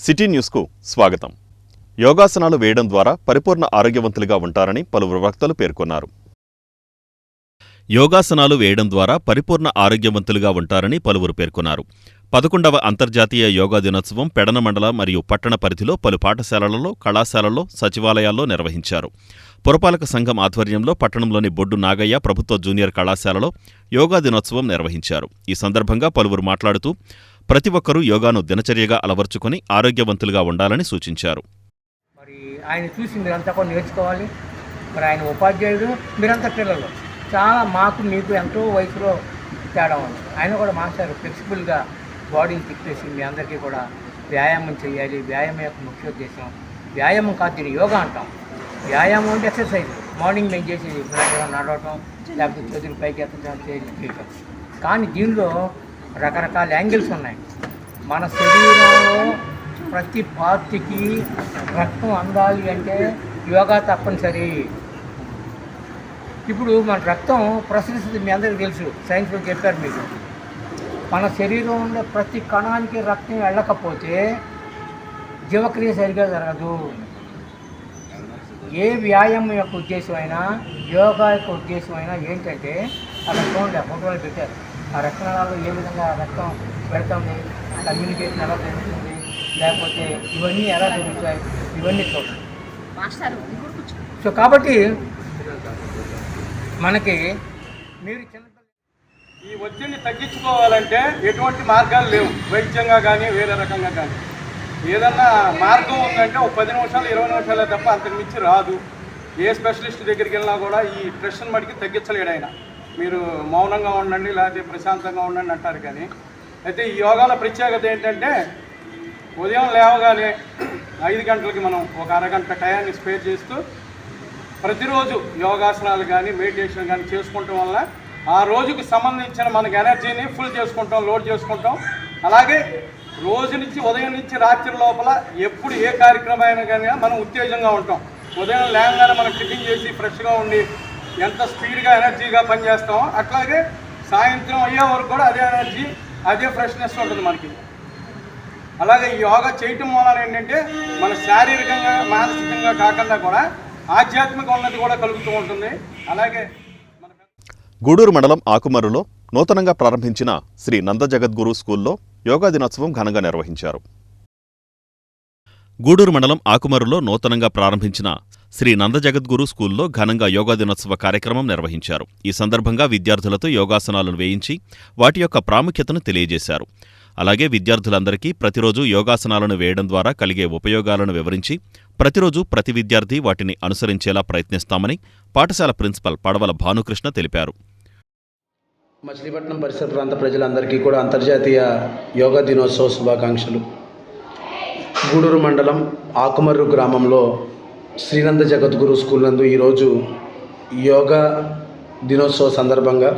City న్యూస్కు స్వాగతం. యోగాసనాలు వేయడం ద్వారా పరిపూర్ణ ఆరోగ్యవంతులుగా ఉంటారని పలువురు వక్తలు పేర్కొన్నారు. యోగాసనాలు వేయడం ద్వారా పరిపూర్ణ ఆరోగ్యవంతులుగా ఉంటారని పలువురు పేర్కొన్నారు. 11వ అంతర్జాతీయ యోగా దినోత్సవం పెడన మండల మరియు పట్టణ పరిధిలో పలు పాఠశాలలలో, కళాశాలల్లో, సచివాలయాల్లో నిర్వహించారు. పురపాలక సంఘం ఆధ్వర్యంలో పట్టణంలోని బొడ్డు నాగయ్య ప్రభుత్వ జూనియర్ కళాశాలలో యోగా దినోత్సవం నిర్వహించారు. ఈ సందర్భంగా పలువురు మాట్లాడుతూ ప్రతి ఒక్కరూ యోగాను దినచర్యగా అలవర్చుకుని ఆరోగ్యవంతులుగా ఉండాలని సూచించారు. మరి ఆయన చూసి మీరంతా కూడా నేర్చుకోవాలి. మరి ఆయన ఉపాధ్యాయుడు, మీరంతా పిల్లలు. చాలా మాకు మీకు ఎంతో వయసులో తేడా ఉంది. ఆయన కూడా మాస్టర్ ఫ్లెక్సిబుల్గా బాడీని తిప్పేసి మీ అందరికీ కూడా వ్యాయామం చేయాలి. వ్యాయామం యొక్క ముఖ్య ఉద్దేశం వ్యాయామం కాదు, దీన్ని యోగా అంటాం. వ్యాయామం అంటే ఎక్సర్సైజ్. మార్నింగ్ మేము చేసేది నడవటం, లేకపోతే చేతులు పైకి ఎత్తడం చేయటం. కానీ దీనిలో రకరకాల యాంగిల్స్ ఉన్నాయి. మన శరీరంలో ప్రతి పార్టీకి రక్తం అందాలి అంటే యోగా తప్పనిసరి. ఇప్పుడు మన రక్తం ప్రసరిస్తుంది, మీ అందరికీ తెలుసు, సైన్స్లో చెప్పారు మీకు. మన శరీరంలో ఉండే ప్రతి కణానికి రక్తం వెళ్ళకపోతే జీవక్రియ సరిగా జరగదు. ఏ వ్యాయామం యొక్క ఉద్దేశమైనా, యోగా యొక్క ఉద్దేశమైనా ఏంటంటే అక్కడ చూడండి, ఫోటోలు పెట్టారు. ఆ రక్తనాళాల్లో ఏ విధంగా రక్తం పెడుతుంది, కమ్యూనికేషన్ ఎలా జరుగుతుంది, లేకపోతే ఇవన్నీ ఎలా జరుగుతాయి, ఇవన్నీ చూడండి. సో కాబట్టి మనకి మీరు ఈ ఒత్తిడిని తగ్గించుకోవాలంటే ఎటువంటి మార్గాలు లేవు, వైద్యంగా కానీ వేరే రకంగా కానీ. ఏదన్నా మార్గం ఉందంటే ఒక 10 నిమిషాలు 20 నిమిషాలే తప్ప అంతకు మించి రాదు. ఏ స్పెషలిస్ట్ దగ్గరికి వెళ్ళినా కూడా ఈ ప్రెషర్ మటుకి తగ్గించలేడు ఆయన. మీరు మౌనంగా ఉండండి, లేకపోతే ప్రశాంతంగా ఉండండి అంటారు. కానీ అయితే ఈ యోగాల ప్రత్యేకత ఏంటంటే ఉదయం లేవగానే 5 గంటలకి మనం ఒక అరగంట టయాన్ని స్పేర్ చేస్తూ ప్రతిరోజు యోగాసనాలు కానీ మెడిటేషన్ కానీ చేసుకోవటం వల్ల ఆ రోజుకు సంబంధించిన మనకి ఎనర్జీని ఫుల్ చేసుకుంటాం, లోడ్ చేసుకుంటాం. అలాగే రోజు నుంచి ఉదయం నుంచి రాత్రి లోపల ఎప్పుడు ఏ కార్యక్రమం అయినా కానీ మనం ఉత్తేజంగా ఉంటాం. ఉదయం లేవగానే మనం టిఫిన్ చేసి ఫ్రెష్గా ఉండి ఎంత స్పీడ్గా ఎనర్జీగా పనిచేస్తామో అట్లాగే సాయంత్రం అయ్యే వరకు కూడా అదే ఎనర్జీ, అదే ఫ్రెష్నెస్ ఉంటుంది మనకి. అలాగే ఈ యోగా చేయటం వలన ఏంటంటే మన శారీరకంగా మానసికంగా కాకుండా కూడా ఆధ్యాత్మిక ఉన్నతి కూడా కలుగుతూ ఉంటుంది. అలాగే గూడూరు మండలం ఆకుమర్రులో నూతనంగా ప్రారంభించిన శ్రీ నంద జగద్గురు స్కూల్లో యోగా దినోత్సవం ఘనంగా నిర్వహించారు. గూడూరు మండలం ఆకుమర్రులో నూతనంగా ప్రారంభించిన శ్రీ నంద జగద్గురు స్కూల్లో ఘనంగా యోగా దినోత్సవ కార్యక్రమం నిర్వహించారు. ఈ సందర్భంగా విద్యార్థులతో యోగాసనాలను వేయించి వాటి యొక్క ప్రాముఖ్యతను తెలియజేశారు. అలాగే విద్యార్థులందరికీ ప్రతిరోజు యోగాసనాలను వేయడం ద్వారా కలిగే ఉపయోగాలను వివరించి ప్రతిరోజు ప్రతి విద్యార్థి వాటిని అనుసరించేలా ప్రయత్నిస్తామని పాఠశాల ప్రిన్సిపల్ పడవల భానుకృష్ణ తెలిపారు. మచిలీపట్నం పరిసర ప్రాంత ప్రజలందరికీ కూడా అంతర్జాతీయ యోగా దినోత్సవ శుభాకాంక్షలు. గూడూరు మండలం ఆకుమర్రు గ్రామంలో శ్రీనంద జగద్గురు స్కూల్ నందు ఈరోజు యోగా దినోత్సవ సందర్భంగా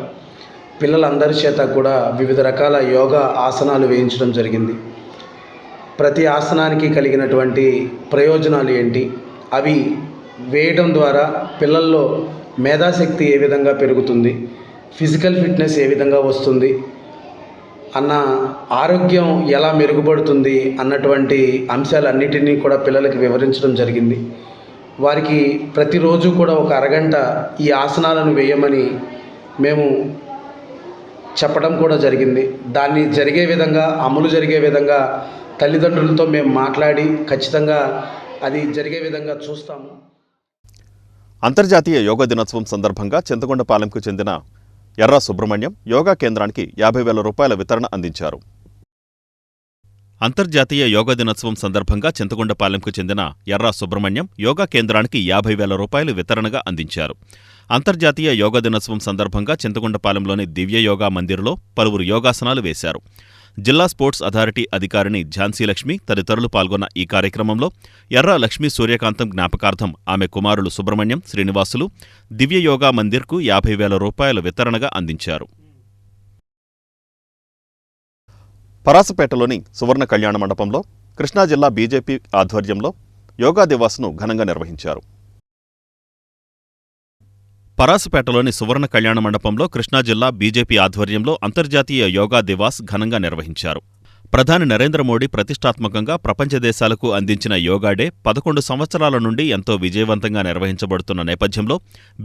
పిల్లలందరి చేత కూడా వివిధ రకాల యోగా ఆసనాలు వేయించడం జరిగింది. ప్రతి ఆసనానికి కలిగినటువంటి ప్రయోజనాలు ఏంటి, అవి వేయడం ద్వారా పిల్లల్లో మేధాశక్తి ఏ విధంగా పెరుగుతుంది, ఫిజికల్ ఫిట్నెస్ ఏ విధంగా వస్తుంది, అన్న ఆరోగ్యం ఎలా మెరుగుపడుతుంది అన్నటువంటి అంశాలన్నిటినీ కూడా పిల్లలకి వివరించడం జరిగింది. వారికి ప్రతిరోజు కూడా ఒక అరగంట ఈ ఆసనాలను వేయమని మేము చెప్పడం కూడా జరిగింది. దాన్ని జరిగే విధంగా, అమలు జరిగే విధంగా తల్లిదండ్రులతో మేము మాట్లాడి ఖచ్చితంగా అది జరిగే విధంగా చూస్తాము. అంతర్జాతీయ యోగా దినోత్సవం సందర్భంగా చింతకొండపాలెంకు చెందిన ఎర్రా సుబ్రహ్మణ్యం యోగా కేంద్రానికి 50,000 రూపాయల వితరణ అందించారు. అంతర్జాతీయ యోగా దినోత్సవం సందర్భంగా చింతకొండపాలెంకు చెందిన ఎర్రా సుబ్రహ్మణ్యం యోగా కేంద్రానికి 50,000 రూపాయలు వితరణగా అందించారు. అంతర్జాతీయ యోగా దినోత్సవం సందర్భంగా చింతకొండపాలెంలోని దివ్య యోగా మందిర్లో పలువురు యోగాసనాలు వేశారు. జిల్లా స్పోర్ట్స్ అథారిటీ అధికారిని ఝాన్సీ లక్ష్మి తదితరులు పాల్గొన్న ఈ కార్యక్రమంలో ఎర్ర లక్ష్మీ సూర్యకాంతం జ్ఞాపకార్థం ఆమె కుమారులు సుబ్రహ్మణ్యం, శ్రీనివాసులు దివ్య యోగా మందిర్కు 50,000 రూపాయల వితరణగా అందించారు. పరాసపేటలోని సువర్ణ కళ్యాణ మండపంలో కృష్ణా జిల్లా బీజేపీ ఆధ్వర్యంలో యోగా దివాస్ను ఘనంగా నిర్వహించారు. పరాసుపేటలోని సువర్ణ కళ్యాణ మండపంలో కృష్ణా జిల్లా బీజేపీ ఆధ్వర్యంలో అంతర్జాతీయ యోగా దివాస్ ఘనంగా నిర్వహించారు. ప్రధాని నరేంద్ర మోడీ ప్రతిష్టాత్మకంగా ప్రపంచ దేశాలకు అందించిన యోగా డే 11 సంవత్సరాల నుండి ఎంతో విజయవంతంగా నిర్వహించబడుతున్న నేపథ్యంలో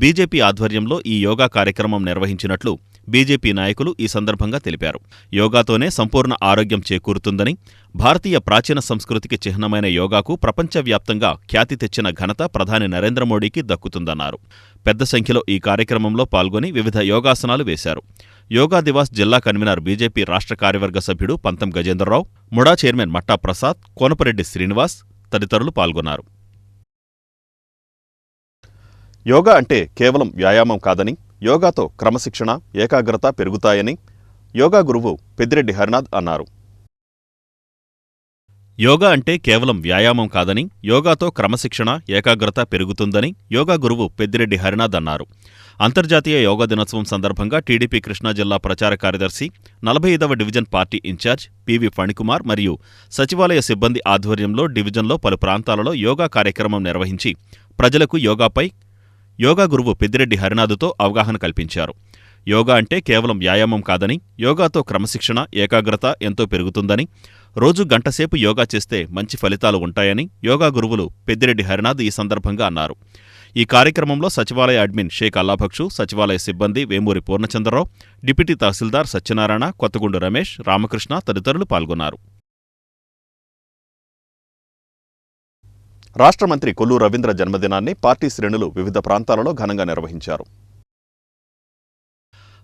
బీజేపీ ఆధ్వర్యంలో ఈ యోగా కార్యక్రమం నిర్వహించినట్లు బీజేపీ నాయకులు ఈ సందర్భంగా తెలిపారు. యోగాతోనే సంపూర్ణ ఆరోగ్యం చేకూరుతుందని, భారతీయ ప్రాచీన సంస్కృతికి చిహ్నమైన యోగాకు ప్రపంచవ్యాప్తంగా ఖ్యాతి తెచ్చిన ఘనత ప్రధాని నరేంద్ర మోడీకి దక్కుతుందన్నారు. పెద్ద సంఖ్యలో ఈ కార్యక్రమంలో పాల్గొని వివిధ యోగాసనాలు వేశారు. యోగా దివాస్ జిల్లా కన్వీనర్ బీజేపీ రాష్ట్ర కార్యవర్గ సభ్యుడు పంతం గజేంద్రరావు, ముడా చైర్మన్ మట్టా ప్రసాద్, కోనపరెడ్డి శ్రీనివాస్ తదితరులు పాల్గొన్నారు. యోగా అంటే కేవలం వ్యాయామం కాదని, యోగాతో క్రమశిక్షణ, ఏకాగ్రత పెరుగుతాయని యోగా గురువు పెద్దిరెడ్డి హరినాథ్ అన్నారు. యోగా అంటే కేవలం వ్యాయామం కాదని, యోగాతో క్రమశిక్షణ, ఏకాగ్రత పెరుగుతుందని యోగా గురువు పెద్దిరెడ్డి హరినాథ్ అన్నారు. అంతర్జాతీయ యోగా దినోత్సవం సందర్భంగా టీడీపీ కృష్ణా జిల్లా ప్రచార కార్యదర్శి, 45వ division party in-charge PV Phanikumar మరియు సచివాలయ సిబ్బంది ఆధ్వర్యంలో డివిజన్లో పలు ప్రాంతాలలో యోగా కార్యక్రమం నిర్వహించి ప్రజలకు యోగాపై యోగా గురువు పెద్దిరెడ్డి హరినాథ్తో అవగాహన కల్పించారు. యోగా అంటే కేవలం వ్యాయామం కాదని, యోగాతో క్రమశిక్షణ, ఏకాగ్రత ఎంతో పెరుగుతుందని, రోజు గంటసేపు యోగా చేస్తే మంచి ఫలితాలు ఉంటాయని యోగా గురువులు పెద్దిరెడ్డి హరినాథ్ ఈ సందర్భంగా అన్నారు. ఈ కార్యక్రమంలో సచివాలయ అడ్మిన్ షేక్ అల్లాభక్షు, సచివాలయ సిబ్బంది వేమూరి పూర్ణచంద్రరావు, డిప్యూటీ తహసీల్దార్ సత్యనారాయణ, కొత్తగూడు రమేష్, రామకృష్ణ తదితరులు పాల్గొన్నారు. రాష్ట్ర మంత్రి కొల్లు రవీంద్ర జన్మదినాన్ని పార్టీ శ్రేణులు వివిధ ప్రాంతాలలో ఘనంగా నిర్వహించారు.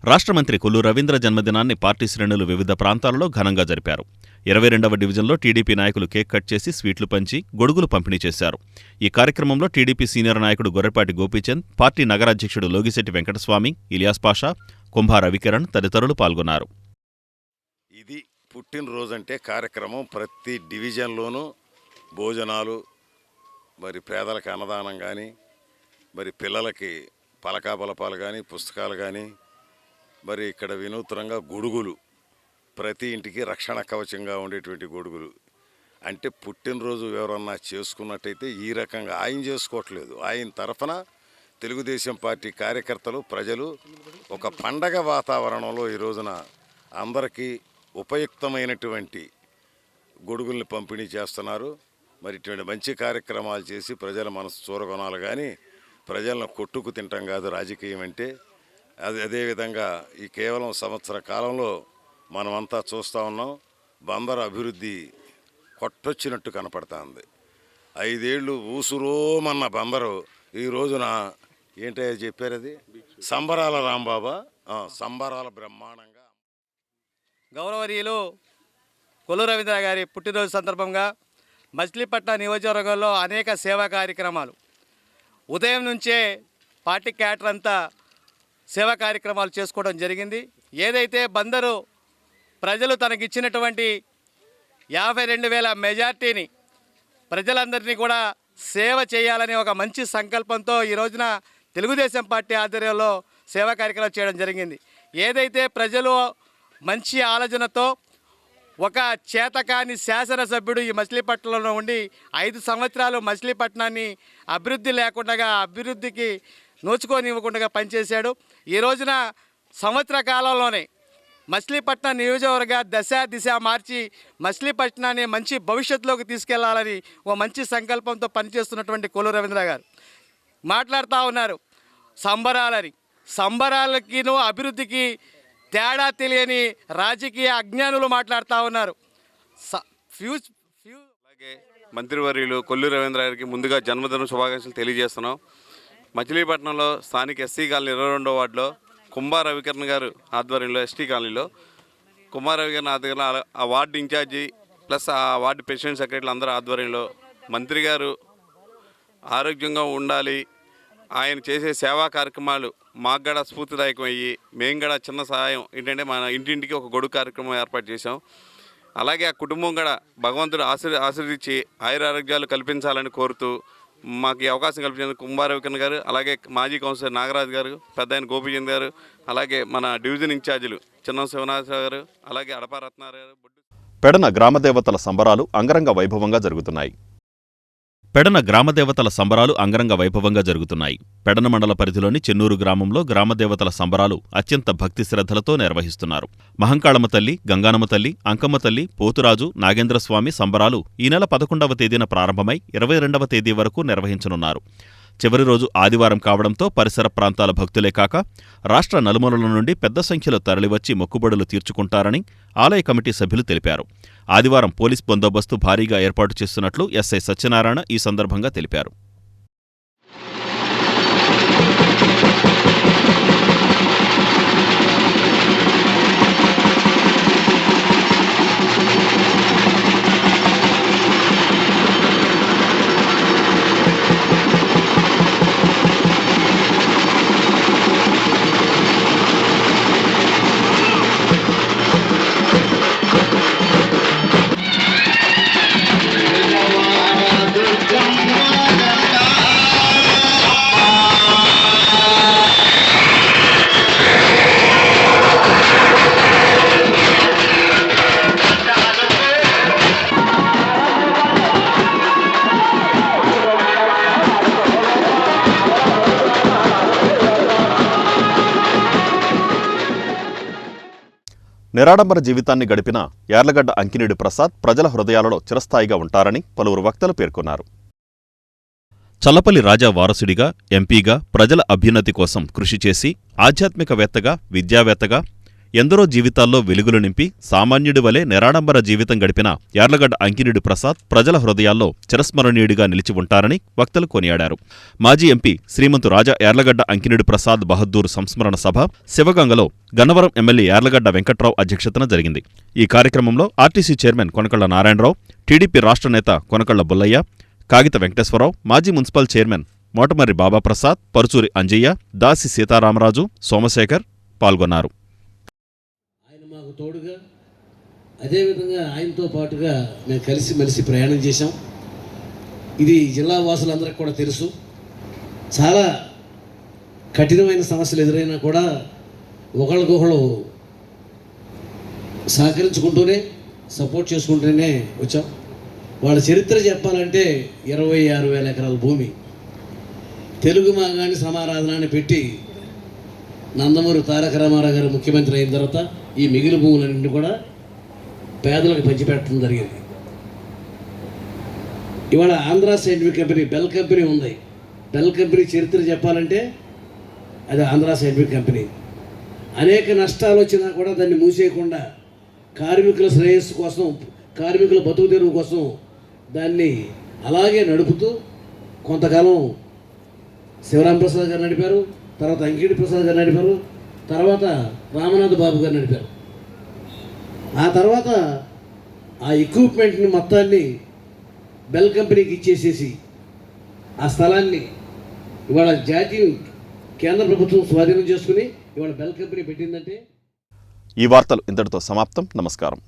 రాష్ట్ర మంత్రి కొల్లు రవీంద్ర జన్మదినాన్ని పార్టీ శ్రేణులు వివిధ ప్రాంతాలలో ఘనంగా జరిపారు. 22వ డివిజన్లో టీడీపీ నాయకులు కేక్ కట్ చేసి స్వీట్లు పంచి గొడుగులు పంపిణీ చేశారు. ఈ కార్యక్రమంలో టీడీపీ సీనియర్ నాయకుడు గొర్రెపాటి గోపీచంద్, పార్టీ నగరాధ్యక్షుడు లోగిశెట్టి వెంకటస్వామి, ఇలియాస్ పాషా, కుంభా రవికిరణ్ తదితరులు పాల్గొన్నారు. ఇది పుట్టినరోజంటే కార్యక్రమం ప్రతి డివిజన్లోనూ భోజనాలు, మరి పేదలకు అన్నదానం కానీ, మరి పిల్లలకి పలకా బలపాలు కానీ, పుస్తకాలు కానీ, మరి ఇక్కడ వినూత్నంగా గొడుగులు, ప్రతి ఇంటికి రక్షణ కవచంగా ఉండేటువంటి గొడుగులు. అంటే పుట్టినరోజు ఎవరన్నా చేసుకున్నట్టయితే ఈ రకంగా ఆయన చేసుకోవట్లేదు, ఆయన తరఫున తెలుగుదేశం పార్టీ కార్యకర్తలు, ప్రజలు ఒక పండగ వాతావరణంలో ఈ రోజున అందరికీ ఉపయుక్తమైనటువంటి గొడుగుల్ని పంపిణీ చేస్తున్నారు. మరి ఇటువంటి మంచి కార్యక్రమాలు చేసి ప్రజల మనసు చూరగొనాలి కానీ ప్రజలను కొట్టుకు తింటాం కాదు రాజకీయం అంటే. అదేవిధంగా ఈ కేవలం సంవత్సర కాలంలో మనమంతా చూస్తూ ఉన్నాం, బందరు అభివృద్ధి కొట్టొచ్చినట్టు కనపడుతుంది. 5 ఏళ్ళు ఊసురోమన్న బందరు ఈ రోజున ఏంటో చెప్పారు, అది సంబరాల రాంబాబా, సంబరాల బ్రహ్మాండంగా. గౌరవనీయులు కొల్లు రవీంద్ర గారి పుట్టినరోజు సందర్భంగా మచిలీపట్నం నియోజకవర్గంలో అనేక సేవా కార్యక్రమాలు, ఉదయం నుంచే పార్టీ క్యాడర్ అంతా సేవా కార్యక్రమాలు చేసుకోవడం జరిగింది. ఏదైతే బందరు ప్రజలు తనకిచ్చినటువంటి 52,000 మెజార్టీని ప్రజలందరినీ కూడా సేవ చేయాలనే ఒక మంచి సంకల్పంతో ఈ రోజున తెలుగుదేశం పార్టీ ఆధ్వర్యంలో సేవా కార్యక్రమాలు చేయడం జరిగింది. ఏదైతే ప్రజలు మంచి ఆలోచనతో ఒక చేతకాని శాసనసభ్యుడు ఈ మచిలీపట్నంలో ఉండి 5 సంవత్సరాలు మచిలీపట్నాన్ని అభివృద్ధి లేకుండా, అభివృద్ధికి నోచుకోనివ్వకుండా పనిచేశాడు. ఈ రోజున సంవత్సర కాలంలోనే మచిలీపట్నం నియోజకవర్గ దిశ మార్చి మచిలీపట్నాన్ని మంచి భవిష్యత్తులోకి తీసుకెళ్లాలని ఓ మంచి సంకల్పంతో పనిచేస్తున్నటువంటి కొల్లు రవీంద్ర గారు మాట్లాడుతూ ఉన్నారు. సంబరాలని, సంబరాలకిను అభివృద్ధికి తేడా తెలియని రాజకీయ అజ్ఞానులు మాట్లాడుతూ ఉన్నారు. అలాగే మంత్రివర్యులు కొల్లు రవీంద్ర గారికి ముందుగా జన్మదిన శుభాకాంక్షలు తెలియజేస్తున్నాం. మచిలీపట్నంలో స్థానిక ఎస్సీ కాలనీ 22వ వార్డులో కుంభా రవికిరణ్ గారు ఆధ్వర్యంలో, ఎస్టీ కాలనీలో కుంభా రవికిరణ్ ఆధ్వర్యంలో ఆ వార్డు ఇన్ఛార్జి ప్లస్ ఆ వార్డు ప్రెసిడెంట్ సెక్రటరీలు అందరూ ఆధ్వర్యంలో మంత్రి గారు ఆరోగ్యంగా ఉండాలి, ఆయన చేసే సేవా కార్యక్రమాలు మాకు కూడా స్ఫూర్తిదాయకమయ్యి మేము కూడా చిన్న సహాయం ఏంటంటే మన ఇంటింటికి ఒక గొడుగు కార్యక్రమం ఏర్పాటు చేశాం. అలాగే ఆ కుటుంబం కూడా భగవంతుడు ఆశీర్వదించి ఆయురారోగ్యాలు కల్పించాలని కోరుతూ మాకు ఈ అవకాశం కల్పించిన కుంభా రవికిరణ్ గారు, అలాగే మాజీ కౌన్సిలర్ నాగరాజు గారు, పెద్ద ఆయన గోపీచంద్ గారు, అలాగే మన డివిజన్ ఇన్ఛార్జీలు చిన్నం శివనాథరావు గారు, అలాగే అడపారత్నారావు గారు. పెడన గ్రామదేవతల సంబరాలు అంగరంగ వైభవంగా జరుగుతున్నాయి. పెడన గ్రామదేవతల సంబరాలు అంగరంగ వైభవంగా జరుగుతున్నాయి. పెడన మండల పరిధిలోని చెన్నూరు గ్రామంలో గ్రామదేవతల సంబరాలు అత్యంత భక్తి శ్రద్ధలతో నిర్వహిస్తున్నారు. మహంకాళమ్మ తల్లి, గంగానమ్మ తల్లి, అంకమ్మ తల్లి, పోతురాజు, నాగేంద్రస్వామి సంబరాలు ఈ నెల 11వ తేదీన ప్రారంభమై 22వ తేదీ వరకు నిర్వహించనున్నారు. చివరి రోజు ఆదివారం కావడంతో పరిసర ప్రాంతాల భక్తులే కాక రాష్ట్ర నలుమూలల నుండి పెద్ద సంఖ్యలో తరలివచ్చి మొక్కుబడులు తీర్చుకుంటారని ఆలయ కమిటీ సభ్యులు తెలిపారు. ఆదివారం పోలీస్ బందోబస్తు భారీగా ఏర్పాటు చేస్తున్నట్లు ఎస్ఐ సత్యనారాయణ ఈ సందర్భంగా తెలిపారు. నిరాడంబర జీవితాన్ని గడిపిన యార్లగడ్డ అంకినేడి ప్రసాద్ ప్రజల హృదయాలలో చిరస్థాయిగా ఉంటారని పలువురు వక్తలు పేర్కొన్నారు. చల్లపల్లి రాజా వారసుడిగా, ఎంపీగా ప్రజల అభ్యున్నతి కోసం కృషి చేసి ఆధ్యాత్మికవేత్తగా, విద్యావేత్తగా ఎందరో జీవితాల్లో వెలుగులు నింపి సామాన్యుడి వలె నిరాడంబర జీవితం గడిపిన యార్లగడ్డ అంకినేడి ప్రసాద్ ప్రజల హృదయాల్లో చిరస్మరణీయుడిగా నిలిచి ఉంటారని వక్తలు కొనియాడారు. మాజీ ఎంపీ శ్రీమంతు రాజా యార్లగడ్డ అంకినేడి ప్రసాద్ బహద్దూర్ సంస్మరణ సభ శివగంగలో గన్నవరం ఎమ్మెల్యే యార్లగడ్డ వెంకట్రావు అధ్యక్షతన జరిగింది. ఈ కార్యక్రమంలో RTC chairman Konakalla Narayanarao, TDP రాష్ట్ర నేత కొనకళ్ల బుల్లయ్య, కాగిత వెంకటేశ్వరరావు, మాజీ మున్సిపల్ చైర్మన్ మోటమర్రి బాబాప్రసాద్, పరుచూరి అంజయ్య, దాసి సీతారామరాజు, సోమశేఖర్ పాల్గొన్నారు. మాకు తోడుగా అదేవిధంగా ఆయనతో పాటుగా మేము కలిసి ప్రయాణం చేశాం. ఇది జిల్లా వాసులందరికీ కూడా తెలుసు. చాలా కఠినమైన సమస్యలు ఎదురైనా కూడా ఒకళ్ళకొకళ్ళు సహకరించుకుంటూనే సపోర్ట్ చేసుకుంటూనే వచ్చాం. వాళ్ళ చరిత్ర చెప్పాలంటే 26,000 ఎకరాల భూమి తెలుగు మాగాణి సమారాధనాన్ని పెట్టి నందమూరి తారక రామారావు గారు ముఖ్యమంత్రి అయిన తర్వాత ఈ మిగిలి భూములన్నింటినీ కూడా పేదలకు పంచిపెట్టడం జరిగింది. ఇవాళ Andhra scientific company, bell company ఉంది. బెల్ కంపెనీ చరిత్ర చెప్పాలంటే అది ఆంధ్ర సైంటిఫిక్ కంపెనీ. అనేక నష్టాలు వచ్చినా కూడా దాన్ని మూసేయకుండా కార్మికుల శ్రేయస్సు కోసం, కార్మికుల బతుకు తెరువు కోసం దాన్ని అలాగే నడుపుతూ కొంతకాలం శివరాంప్రసాద్ గారు నడిపారు, తర్వాత అంకినేడి ప్రసాద్ గారు నడిపారు, తర్వాత రామనాథ్ బాబు గారు నడిపారు. ఆ తర్వాత ఆ ఎక్విప్మెంట్ని మొత్తాన్ని బెల్ కంపెనీకి ఇచ్చేసేసి ఆ స్థలాన్ని ఇవాళ జాతీయ కేంద్ర ప్రభుత్వం స్వాధీనం చేసుకుని ఇవాళ బెల్ కంపెనీ పెట్టిందంటే. ఈ వార్తలు ఇంతటితో సమాప్తం. నమస్కారం.